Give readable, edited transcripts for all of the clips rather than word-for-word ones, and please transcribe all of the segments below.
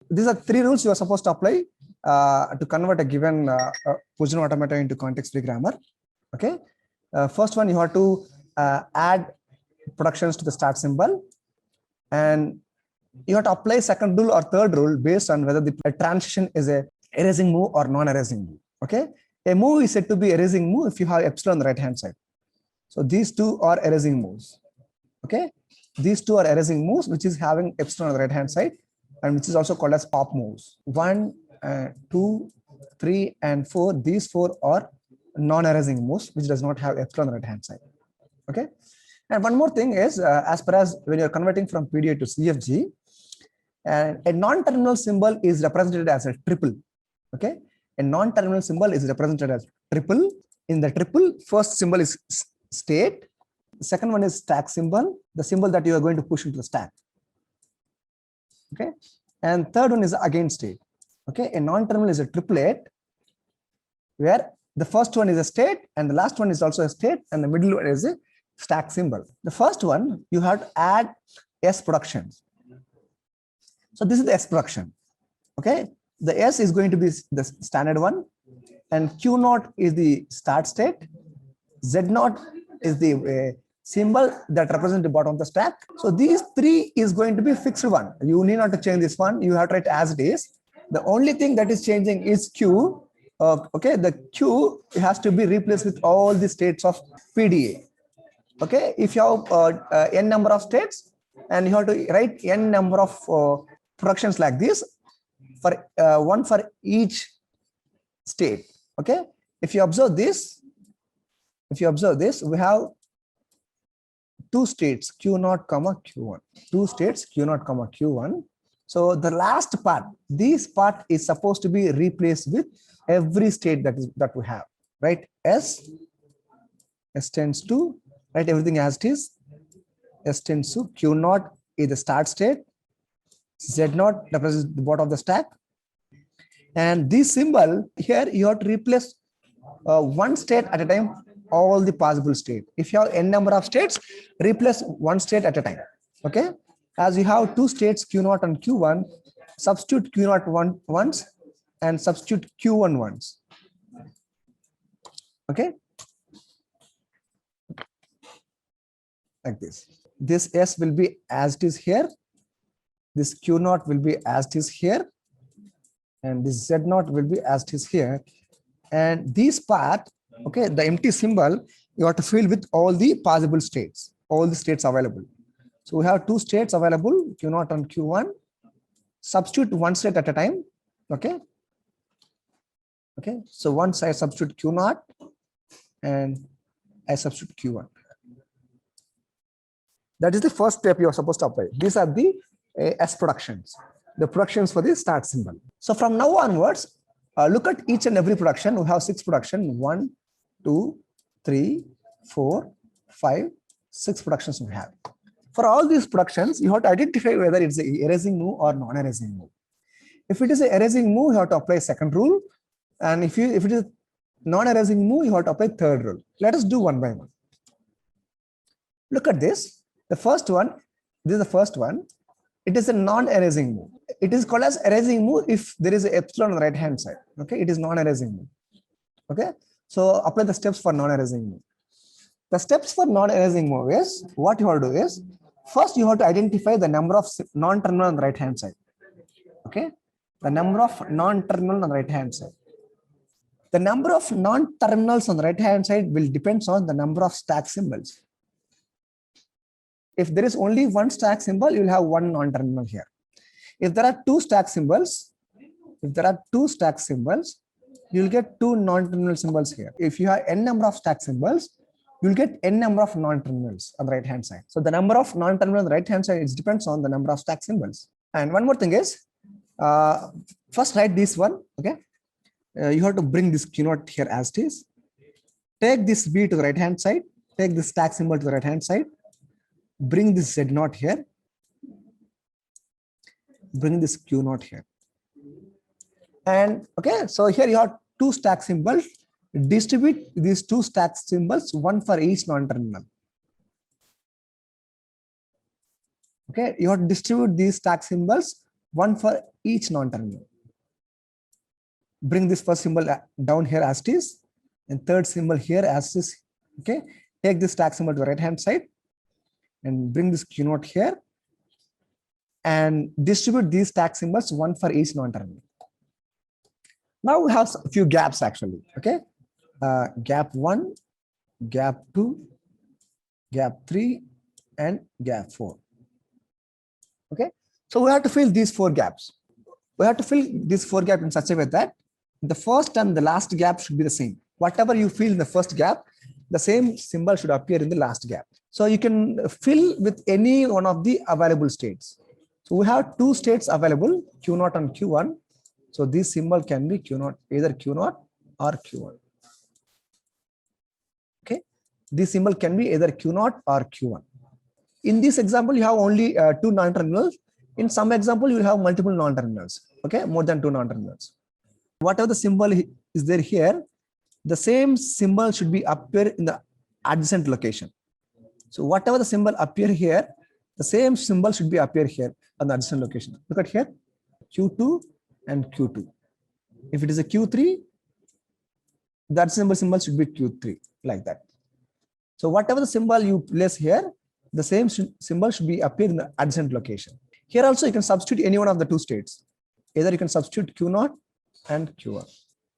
These are three rules you are supposed to apply to convert a given position automata into context-free grammar. Okay. First one, you have to add productions to the start symbol, and you have to apply second rule or third rule based on whether the transition is a erasing move or non-erasing move. Okay. A move is said to be erasing move if you have epsilon on the right hand side. So these two are erasing moves. Okay. These two are erasing moves, which is having epsilon on the right hand side, and which is also called as pop moves. 1, 2, 3, and 4. These four are non-erasing moves, which does not have epsilon on the right hand side. Okay. And one more thing is, as far as when you're converting from PDA to CFG, a non-terminal symbol is represented as a triple. Okay. A non-terminal symbol is represented as triple. In the triple, first symbol is state. The second one is stack symbol, the symbol that you are going to push into the stack. Okay. And third one is again state. Okay. A non-terminal is a triplet where the first one is a state and the last one is also a state and the middle one is a stack symbol. The first one, you have to add S productions. So this is the S production. Okay. The S is going to be the standard one, and Q naught is the start state. Z naught is the symbol that represents the bottom of the stack. So these three is going to be fixed one. You need not to change this one. You have to write as it is. The only thing that is changing is Q. Okay, the Q has to be replaced with all the states of PDA. Okay, if you have n number of states and you have to write n number of productions like this, for one for each state. Okay, if you observe this, we have two states Q naught comma Q1, two states Q naught comma Q1. So the last part, this part is supposed to be replaced with every state that we have, right? S tends to, write everything as it is. S tends to, Q naught is the start state, Z naught represents the bottom of the stack, and this symbol here you have to replace one state at a time, all the possible state. If you have n number of states, replace one state at a time. Okay, as you have two states Q naught and Q1, substitute Q naught once and substitute Q1 once. Okay, like this. This S will be as it is here. This Q naught will be as it is here, and this Z naught will be as it is here. And this part, okay, the empty symbol, you have to fill with all the possible states, all the states available. So we have two states available, Q naught and Q1. Substitute one state at a time. Okay. Okay. So once I substitute Q naught and I substitute Q1. That is the first step you are supposed to apply. These are the S productions, the productions for the start symbol. So from now onwards, look at each and every production. We have 6 production, 1, 2, 3, 4, 5, 6 productions we have. For all these productions, you have to identify whether it's an erasing move or non-erasing move. If it is an erasing move, you have to apply second rule. And if it is non-erasing move, you have to apply third rule. Let us do one by one. Look at this. The first one, this is the first one. It is a non-erasing move. It is called as erasing move if there is an epsilon on the right hand side. Okay, it is non-erasing move. Okay, so apply the steps for non-erasing move. The steps for non-erasing move is, what you have to do is, first you have to identify the number of non-terminal on the right hand side. Okay, the number of non-terminal on the right hand side. The number of non-terminals on the right hand side will depend on the number of stack symbols. If there is only one stack symbol, you will have one non-terminal here. If there are two stack symbols, you will get two non-terminal symbols here. If you have n number of stack symbols, you will get n number of non-terminals on the right hand side. So the number of non-terminals on the right hand side, it depends on the number of stack symbols. And one more thing is, first write this one. Okay, you have to bring this Q naught here as it is. Take this B to the right hand side. Take this stack symbol to the right hand side. Bring this Z naught here. Bring this Q naught here. And okay, so here you have two stack symbols. Distribute these two stack symbols, one for each non-terminal. Okay, you have to distribute these stack symbols, one for each non-terminal. Bring this first symbol down here as it is, and third symbol here as is. Okay, take this stack symbol to the right hand side and bring this Q naught here and distribute these stack symbols, one for each non-terminal. Now we have a few gaps actually. Okay, gap 1, gap 2, gap 3, and gap 4. Okay, so we have to fill these 4 gaps. We have to fill these 4 gaps in such a way that the first and the last gap should be the same. Whatever you fill in the first gap, the same symbol should appear in the last gap. So you can fill with any one of the available states. So we have 2 states available, Q0 and Q1. So this symbol can be Q0, either Q0 or Q1. Okay, this symbol can be either Q0 or Q1. In this example, you have only 2 non-terminals. In some example, you will have multiple non-terminals. Okay, more than 2 non-terminals. Whatever the symbol is there here, the same symbol should be appear in the adjacent location. So whatever the symbol appear here, the same symbol should be appear here on the adjacent location. Look at here, Q2 and Q2. If it is a Q3, that symbol should be Q3, like that. So whatever the symbol you place here, the same symbol should be appear in the adjacent location. Here also you can substitute any one of the 2 states. Either you can substitute Q0 and Q1.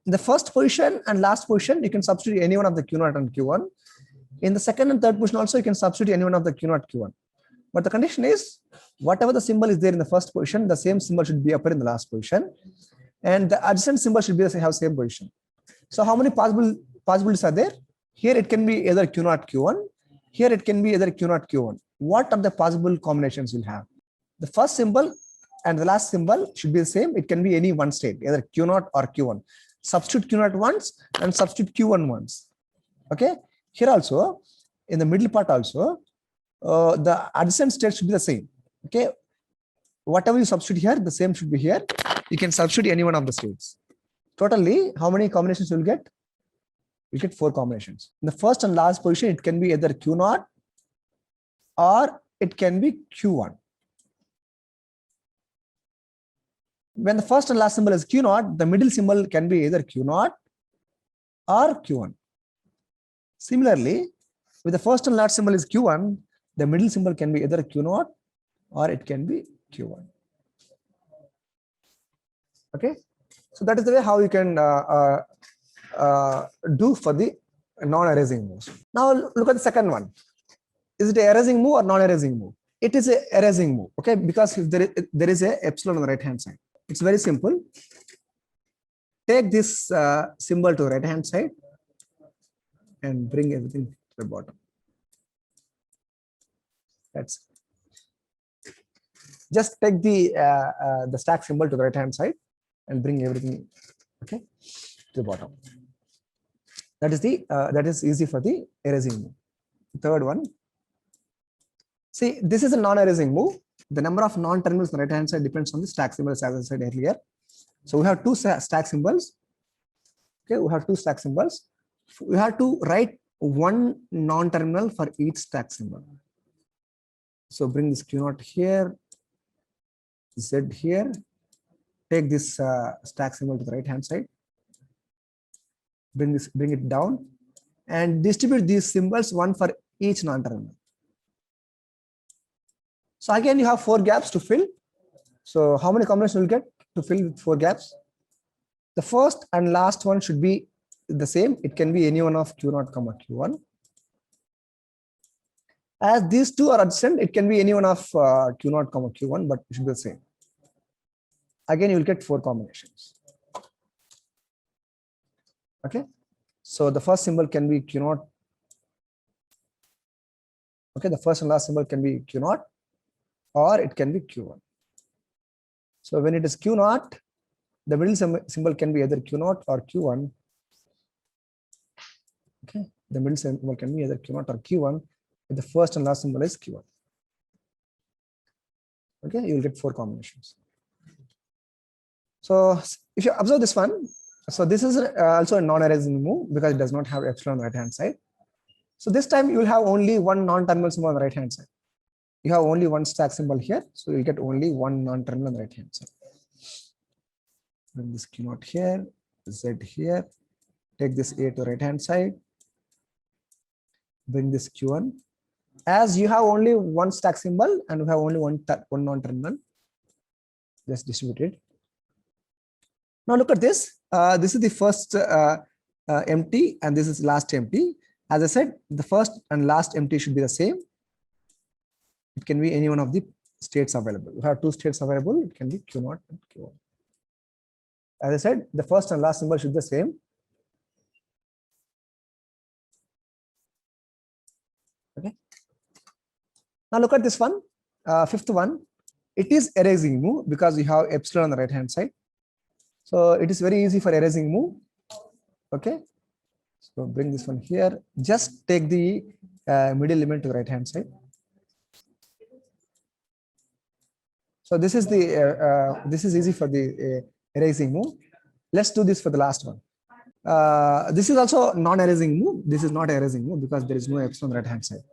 In the first position and last position, you can substitute any one of the Q0 and Q1. In the second and third position also, you can substitute any one of the Q0, Q1. But the condition is, whatever the symbol is there in the first position, the same symbol should be appear in the last position. And the adjacent symbol should be have same position. So how many possibilities are there? Here it can be either Q0, Q1. Here it can be either Q0, Q1. What are the possible combinations you'll have? The first symbol and the last symbol should be the same. It can be any one state, either Q0 or Q1. Substitute Q0 once and substitute Q1 once. Okay. Here also, in the middle part also, the adjacent state should be the same. Okay. Whatever you substitute here, the same should be here. You can substitute any one of the states. Totally, how many combinations you will get? You get 4 combinations. In the first and last position, it can be either Q0 or it can be Q1. When the first and last symbol is Q0, the middle symbol can be either Q0 or Q1. Similarly, with the first and last symbol is Q1, the middle symbol can be either Q0 or it can be Q1. Okay, so that is the way how you can do for the non-erasing moves. Now look at the second one. Is it an erasing move or non-erasing move? It is an erasing move. Okay, because if there is a epsilon on the right hand side. It's very simple. Take this symbol to the right hand side and bring everything to the bottom. That's it. Just take the stack symbol to the right hand side and bring everything, okay, to the bottom. That is easy for the erasing move. Third one. See, this is a non-erasing move. The number of non-terminals on the right hand side depends on the stack symbols, as I said earlier. So we have 2 stack symbols. Okay, we have 2 stack symbols. We have to write 1 non-terminal for each stack symbol. So bring this Q0 here, Z here. Take this stack symbol to the right hand side. Bring it down, and distribute these symbols, 1 for each non-terminal. So again, you have 4 gaps to fill. So how many combinations will get to fill with 4 gaps? The first and last one should be the same. It can be any one of Q0, Q1. As these 2 are adjacent, it can be any one of Q0, Q1, but it should be the same. Again, you will get 4 combinations. Okay. So the first symbol can be Q0. Okay, the first and last symbol can be Q0. Or it can be Q1. So when it is Q0, the middle symbol can be either Q0 or Q1. Okay, the middle symbol can be either Q0 or Q1. If the first and last symbol is Q1. Okay, you will get 4 combinations. So if you observe this one, so this is also a non-erasing move because it does not have epsilon on the right hand side. So this time you will have only 1 non-terminal symbol on the right hand side. You have only 1 stack symbol here, so you get only 1 non-terminal on the right hand side. Bring this Q naught here, Z here. Take this A to right hand side. Bring this Q1. As you have only one stack symbol and you have only one non-terminal, just distribute it. Now look at this. This is the first empty and this is last empty. As I said, the first and last empty should be the same. It can be any one of the states available. We have two states available. It can be Q0 and Q1. As I said, the first and last symbol should be the same. Okay. Now look at this one, fifth one. It is erasing move because we have epsilon on the right hand side. So it is very easy for erasing move. Okay. So bring this one here. Just take the middle element to the right hand side. So this is the this is easy for the erasing move. Let's do this for the last one. This is also non-erasing move. This is not erasing move because there is no epsilon on the right hand side.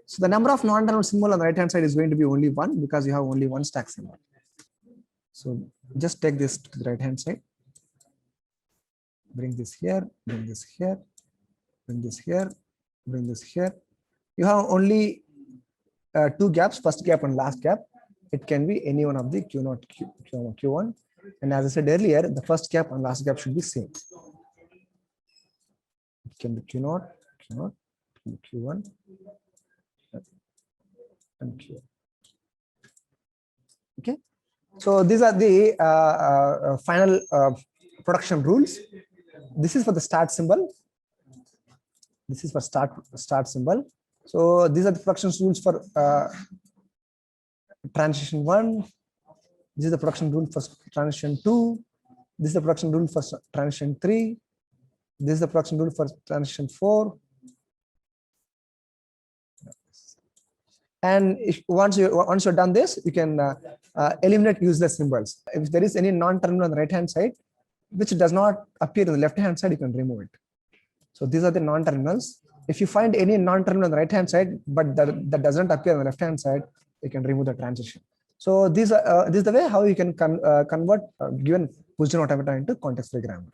So the number of non-terminal symbol on the right hand side is going to be only one because you have only one stack symbol. So just take this to the right hand side. Bring this here, bring this here, bring this here, bring this here. You have only two gaps, first gap and last gap. It can be any one of the Q0, Q1. And as I said earlier, the first gap and last gap should be same. It can be Q0, Q0, Q1, and Q. Okay. So these are the final production rules. This is for the start symbol. This is for start symbol. So these are the production rules for transition 1. This is the production rule for transition 2. This is the production rule for transition 3. This is the production rule for transition 4. And if once you're done this, you can eliminate useless symbols. If there is any non-terminal on the right hand side, which does not appear on the left hand side, you can remove it. So these are the non-terminals. If you find any non-terminal on the right hand side, but that doesn't appear on the left hand side, you can remove the transition. So this is the way how you can convert given position automata into context-free grammar.